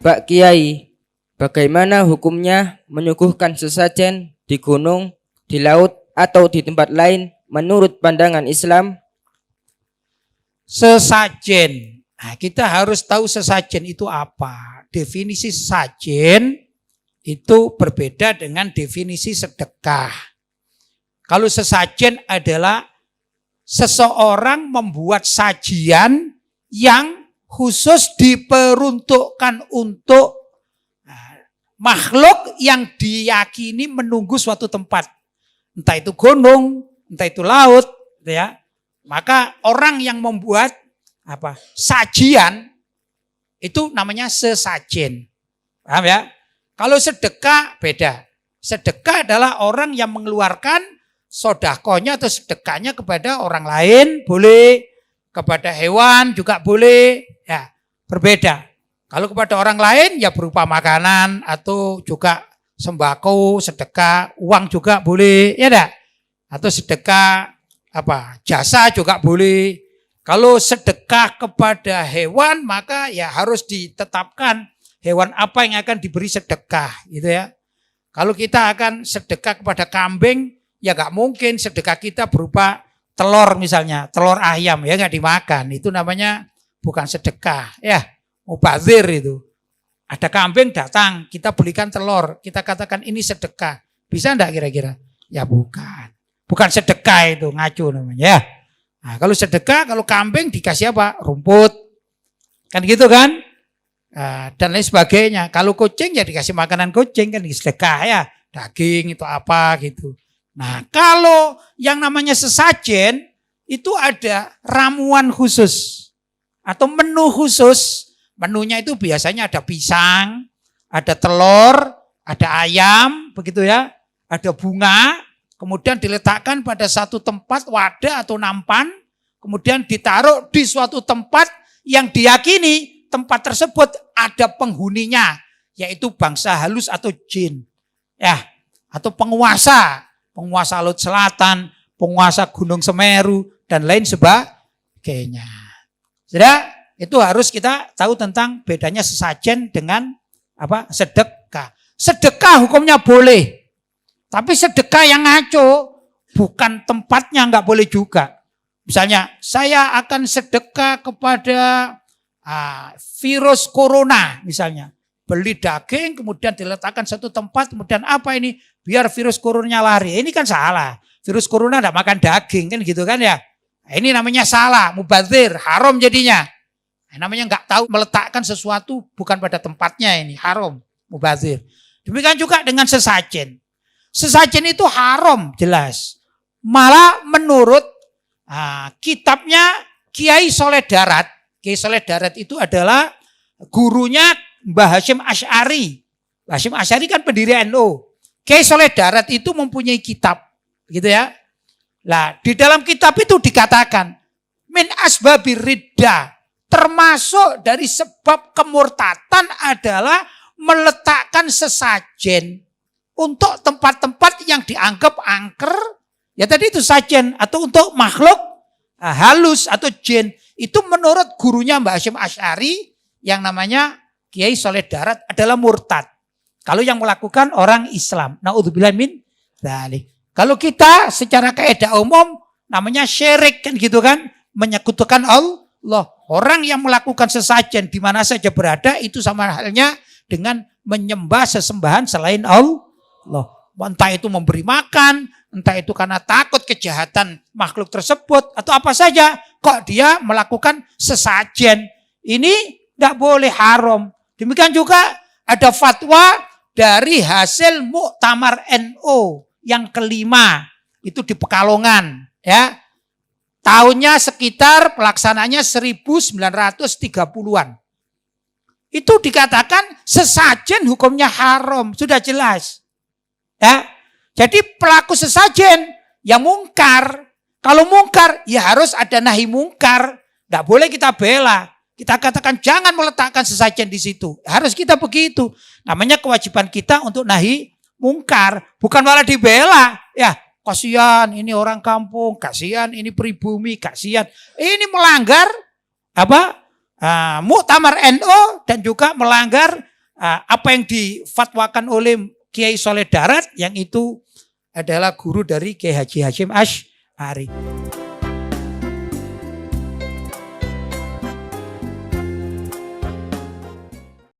Pak Kiai, bagaimana hukumnya menyuguhkan sesajen di gunung, di laut, atau di tempat lain menurut pandangan Islam? Sesajen. Nah, kita harus tahu sesajen itu apa. Definisi sesajen itu berbeda dengan definisi sedekah. Kalau sesajen adalah seseorang membuat sajian yang khusus diperuntukkan untuk makhluk yang diyakini menunggu suatu tempat. Entah itu gunung, entah itu laut, ya. Maka orang yang membuat sajian itu namanya sesajen. Paham ya? Kalau sedekah beda. Sedekah adalah orang yang mengeluarkan sodakohnya atau sedekahnya kepada orang lain, boleh. Kepada hewan juga boleh. Ya, berbeda. Kalau kepada orang lain ya berupa makanan atau juga sembako, sedekah, uang juga boleh, ya enggak? Atau sedekah jasa juga boleh. Kalau sedekah kepada hewan maka ya harus ditetapkan hewan apa yang akan diberi sedekah, gitu ya. Kalau kita akan sedekah kepada kambing, ya enggak mungkin sedekah kita berupa telur misalnya, telur ayam ya enggak dimakan. Itu namanya bukan sedekah, ya. Mubazir itu. Ada kambing datang, kita belikan telur, kita katakan ini sedekah. Bisa enggak kira-kira? Ya bukan. Bukan sedekah itu, ngaco namanya ya. Nah, kalau sedekah, kalau kambing dikasih apa? Rumput. Kan gitu kan? Dan lain sebagainya. Kalau kucing ya dikasih makanan kucing, kan sedekah ya. Daging itu apa gitu. Nah, kalau yang namanya sesajen itu ada ramuan khusus atau menu khusus. Menunya itu biasanya ada pisang, ada telur, ada ayam, begitu ya. Ada bunga, kemudian diletakkan pada satu tempat wadah atau nampan, kemudian ditaruh di suatu tempat yang diyakini tempat tersebut ada penghuninya, yaitu bangsa halus atau jin. Ya, atau penguasa Laut Selatan, penguasa Gunung Semeru, dan lain sebagainya. Sudah, itu harus kita tahu tentang bedanya sesajen dengan sedekah. Sedekah hukumnya boleh, tapi sedekah yang ngaco, bukan tempatnya nggak boleh juga. Misalnya, saya akan sedekah kepada virus corona, misalnya. Beli daging, kemudian diletakkan satu tempat, kemudian apa ini? Biar virus coronanya lari. Ini kan salah. Virus corona tidak makan daging, kan gitu kan ya. Ini namanya salah, mubazir, haram jadinya. Namanya nggak tahu meletakkan sesuatu bukan pada tempatnya, ini haram, mubazir. Demikian juga dengan sesajen. Sesajen itu haram jelas. Malah menurut kitabnya Kiai Soleh Darat. Kiai Soleh Darat itu adalah gurunya Mbah Hasyim Asy'ari. Mbah Hasyim Asy'ari kan pendiri NU. Kiai Soleh Darat itu mempunyai kitab, gitu ya. Lah, di dalam kitab itu dikatakan min asbabir riddah, termasuk dari sebab kemurtatan adalah meletakkan sesajen untuk tempat-tempat yang dianggap angker, ya tadi itu sajen, atau untuk makhluk halus atau jin. Itu menurut gurunya Mbah Hasyim Asy'ari yang namanya Kiai Soleh Darat adalah murtad. Kalau yang melakukan orang Islam. Na'udzubillah min dzalik. Kalau kita secara kaidah umum namanya syirik, kan gitu kan, menyekutukan Allah. Orang yang melakukan sesajen di mana saja berada itu sama halnya dengan menyembah sesembahan selain Allah. Entah itu memberi makan, entah itu karena takut kejahatan makhluk tersebut atau apa saja, kok dia melakukan sesajen. Ini tidak boleh, haram. Demikian juga ada fatwa dari hasil Muktamar NU yang kelima, itu di Pekalongan, ya. Tahunnya sekitar pelaksananya 1930-an. Itu dikatakan sesajen hukumnya haram, sudah jelas. Ya. Jadi pelaku sesajen yang mungkar. Kalau mungkar ya harus ada nahi mungkar. Tidak boleh kita bela. Kita katakan jangan meletakkan sesajen di situ. Harus kita begitu. Namanya kewajiban kita untuk nahi mungkar. Bukan malah dibela. Ya, kasihan ini orang kampung, kasihan ini pribumi, kasihan. Ini melanggar Muktamar NU dan juga melanggar apa yang difatwakan oleh Kiai Soleh Darat, yang itu adalah guru dari Kiai Haji Hasyim Asy'ari.